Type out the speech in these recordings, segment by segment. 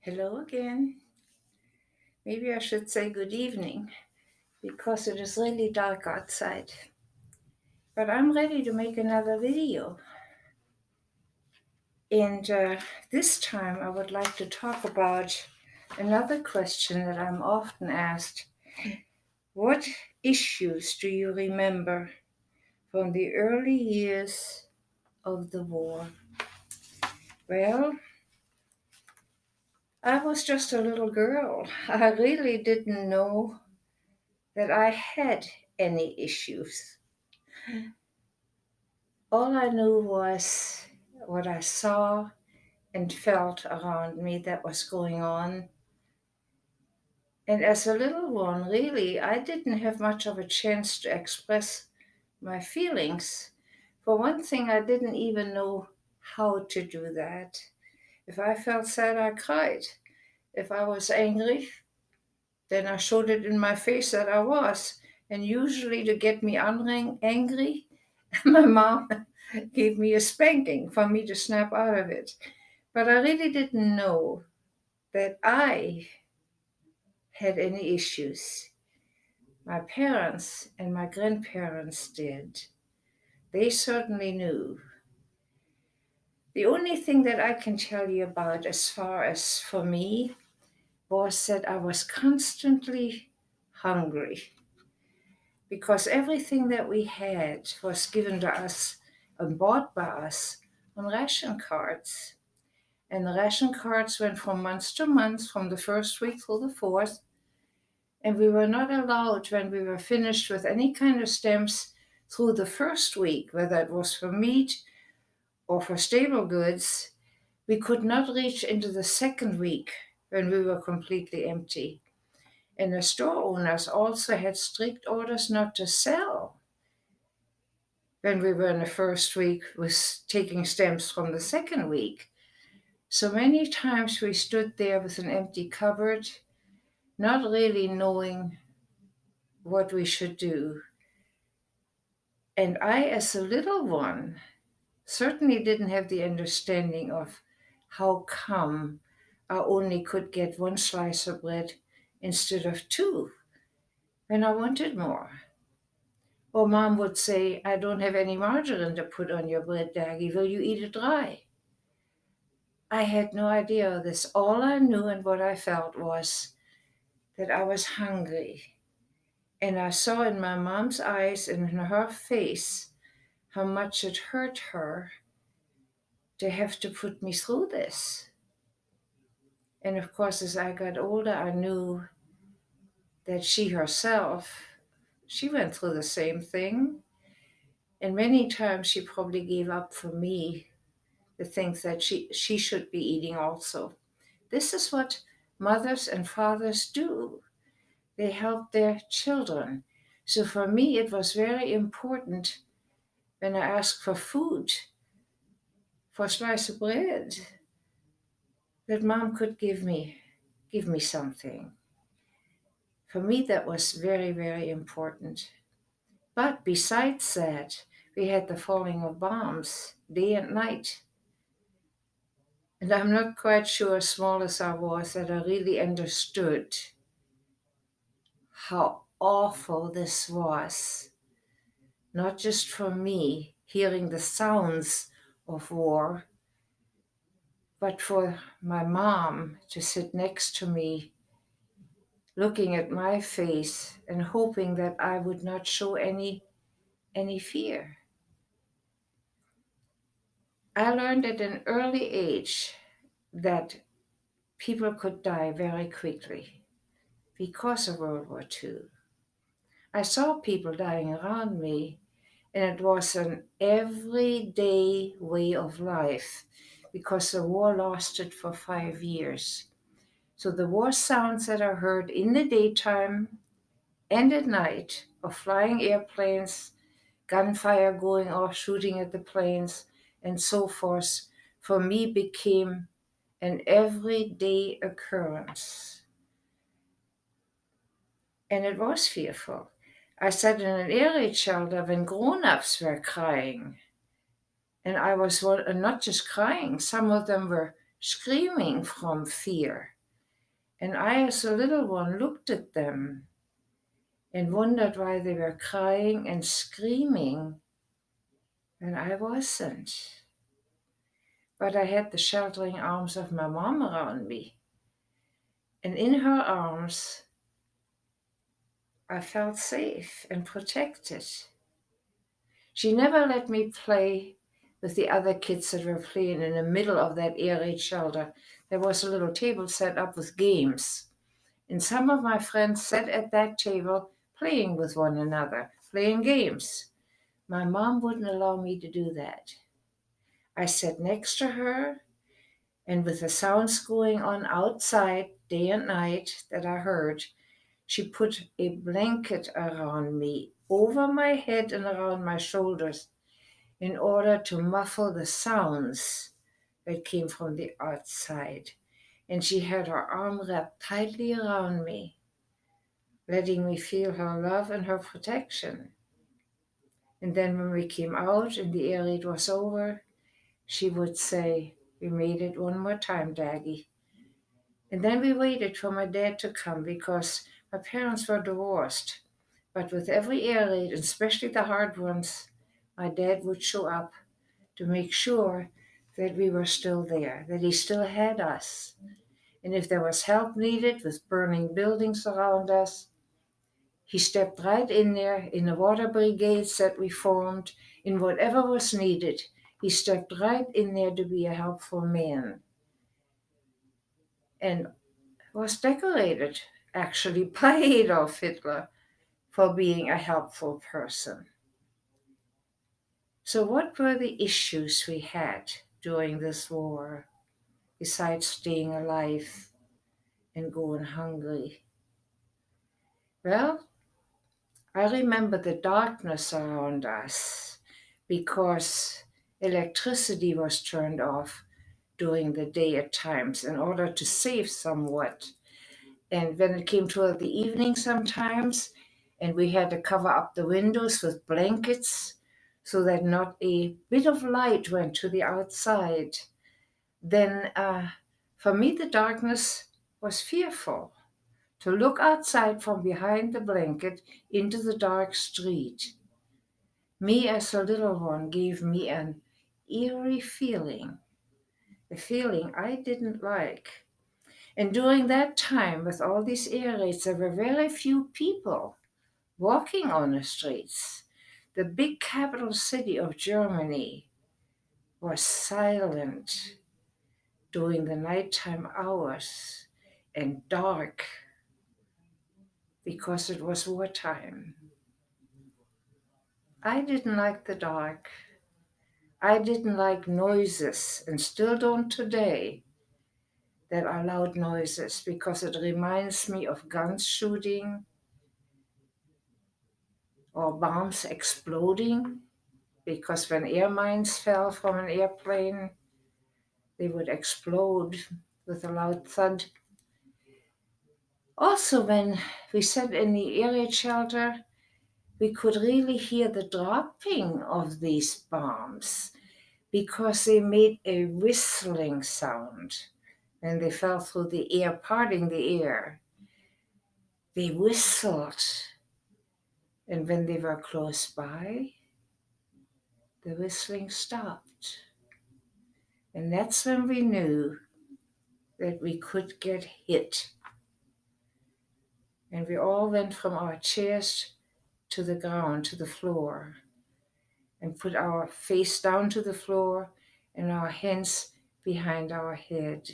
Hello again. Maybe I should say good evening because it is really dark outside. But I'm ready to make another video. And this time I would like to talk about another question that I'm often asked. What issues do you remember from the early years of the war? Well, I was just a little girl. I really didn't know that I had any issues. All I knew was what I saw and felt around me that was going on. And as a little one, really, I didn't have much of a chance to express my feelings. For one thing, I didn't even know how to do that. If I felt sad, I cried. If I was angry, then I showed it in my face that I was. And usually, to get me angry, my mom gave me a spanking for me to snap out of it. But I really didn't know that I had any issues. My parents and my grandparents did. They certainly knew. The only thing that I can tell you about, as far as for me, was that I was constantly hungry because everything that we had was given to us and bought by us on ration cards. And the ration cards went from month to month, from the first week through the fourth. And we were not allowed, when we were finished with any kind of stamps through the first week, whether it was for meat or for stable goods, we could not reach into the second week when we were completely empty. And the store owners also had strict orders not to sell when we were in the first week with taking stamps from the second week. So many times we stood there with an empty cupboard, not really knowing what we should do. And I, as a little one, certainly didn't have the understanding of how come I only could get one slice of bread instead of two when I wanted more. Or mom would say, I don't have any margarine to put on your bread, Daggy. Will you eat it dry? I had no idea of this. All I knew and what I felt was that I was hungry. And I saw in my mom's eyes and in her face how much it hurt her to have to put me through this. And of course, as I got older, I knew that she herself, she went through the same thing. And many times she probably gave up for me the things that she should be eating also. This is what mothers and fathers do. They help their children. So for me, it was very important when I asked for food, for a slice of bread, that mom could give me something. For me, that was very, very important. But besides that, we had the falling of bombs day and night. And I'm not quite sure, as small as I was, that I really understood how awful this was. Not just for me, hearing the sounds of war, but for my mom to sit next to me, looking at my face and hoping that I would not show any fear. I learned at an early age that people could die very quickly because of World War II. I saw people dying around me, and it was an everyday way of life because the war lasted for 5 years. So the war sounds that are heard in the daytime and at night of flying airplanes, gunfire going off, shooting at the planes, and so forth, for me became an everyday occurrence. And it was fearful. I sat in an air raid shelter when grown-ups were crying. And I was not just crying, some of them were screaming from fear. And I, as a little one, looked at them and wondered why they were crying and screaming, and I wasn't. But I had the sheltering arms of my mom around me. And in her arms, I felt safe and protected. She never let me play with the other kids that were playing in the middle of that air raid shelter. There was a little table set up with games. And some of my friends sat at that table playing with one another, playing games. My mom wouldn't allow me to do that. I sat next to her, and with the sounds going on outside day and night that I heard, she put a blanket around me, over my head and around my shoulders, in order to muffle the sounds that came from the outside. And she had her arm wrapped tightly around me, letting me feel her love and her protection. And then when we came out and the air raid was over, she would say, "We made it one more time, Daggy." And then we waited for my dad to come because my parents were divorced. But with every air raid, and especially the hard ones, my dad would show up to make sure that we were still there, that he still had us. And if there was help needed with burning buildings around us, he stepped right in there in the water brigades that we formed, in whatever was needed. He stepped right in there to be a helpful man and was decorated, actually, by Adolf Hitler for being a helpful person. So, what were the issues we had during this war besides staying alive and going hungry? Well, I remember the darkness around us because electricity was turned off during the day at times in order to save somewhat. And when it came toward the evening sometimes, and we had to cover up the windows with blankets so that not a bit of light went to the outside, then for me the darkness was fearful. To look outside from behind the blanket into the dark street, me as a little one, gave me an eerie feeling, a feeling I didn't like. And during that time, with all these air raids, there were very few people walking on the streets. The big capital city of Germany was silent during the nighttime hours and dark because it was wartime. I didn't like the dark. I didn't like noises, and still don't today, that are loud noises because it reminds me of guns shooting or bombs exploding. Because when air mines fell from an airplane, they would explode with a loud thud. Also, when we sat in the air raid shelter, we could really hear the dropping of these bombs because they made a whistling sound when they fell through the air, parting the air. They whistled, and when they were close by, the whistling stopped. And that's when we knew that we could get hit. And we all went from our chairs to the ground, to the floor, and put our face down to the floor and our hands behind our head.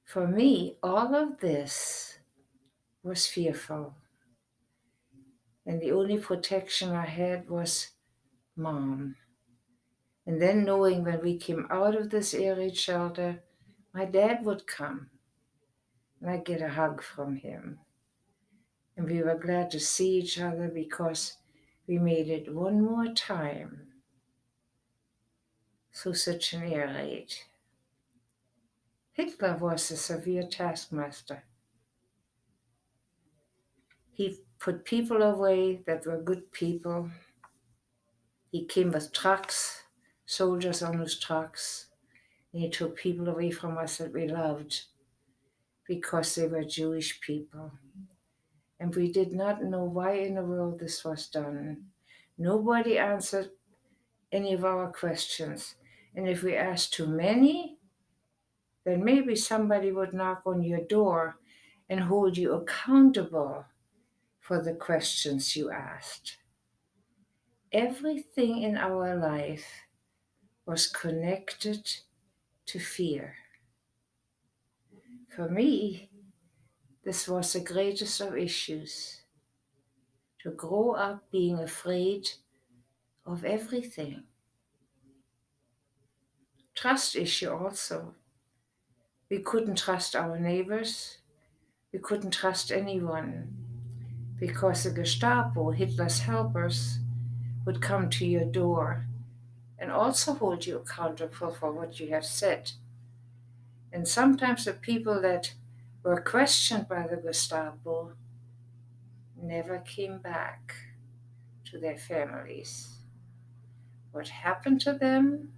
For me, all of this was fearful. And the only protection I had was Mom. And then knowing when we came out of this air raid shelter, my dad would come and I'd get a hug from him. And we were glad to see each other because we made it one more time through such an air raid. Hitler was a severe taskmaster. He put people away that were good people. He came with trucks, soldiers on his trucks, and he took people away from us that we loved. because they were Jewish people. And we did not know why in the world this was done. Nobody answered any of our questions. And if we asked too many, then maybe somebody would knock on your door and hold you accountable for the questions you asked. Everything in our life was connected to fear. For me, this was the greatest of issues, to grow up being afraid of everything. Trust issue also. We couldn't trust our neighbors. We couldn't trust anyone because the Gestapo, Hitler's helpers, would come to your door and also hold you accountable for what you have said. And sometimes the people that were questioned by the Gestapo never came back to their families. What happened to them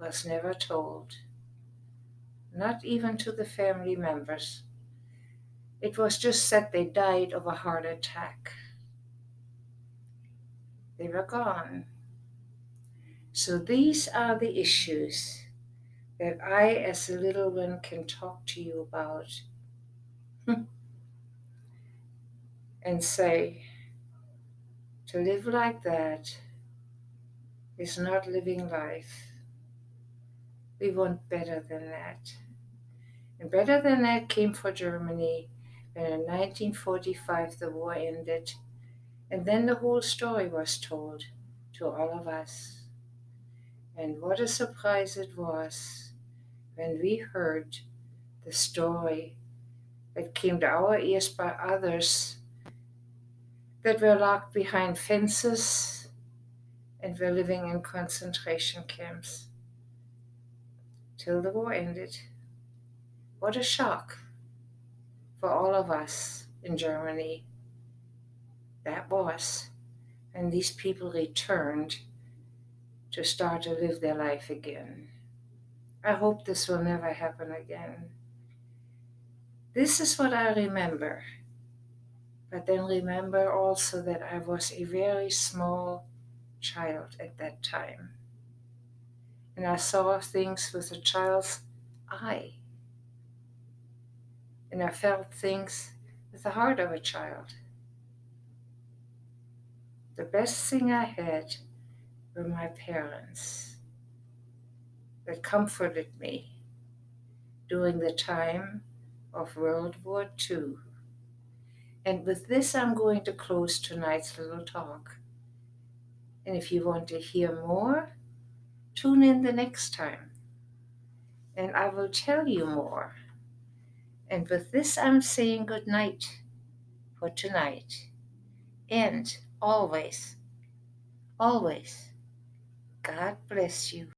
was never told, not even to the family members. It was just said they died of a heart attack. They were gone. So these are the issues that I, as a little one, can talk to you about and say, to live like that is not living life. We want better than that. And better than that came for Germany when in 1945 the war ended. And then the whole story was told to all of us. And what a surprise it was when we heard the story that came to our ears by others that were locked behind fences and were living in concentration camps till the war ended. What a shock for all of us in Germany that was. And these people returned to start to live their life again. I hope this will never happen again. This is what I remember. But then remember also that I was a very small child at that time. And I saw things with a child's eye. And I felt things with the heart of a child. The best thing I had were my parents that comforted me during the time of World War II. And with this, I'm going to close tonight's little talk. And if you want to hear more, tune in the next time, and I will tell you more. And with this, I'm saying good night for tonight. And always, always, God bless you.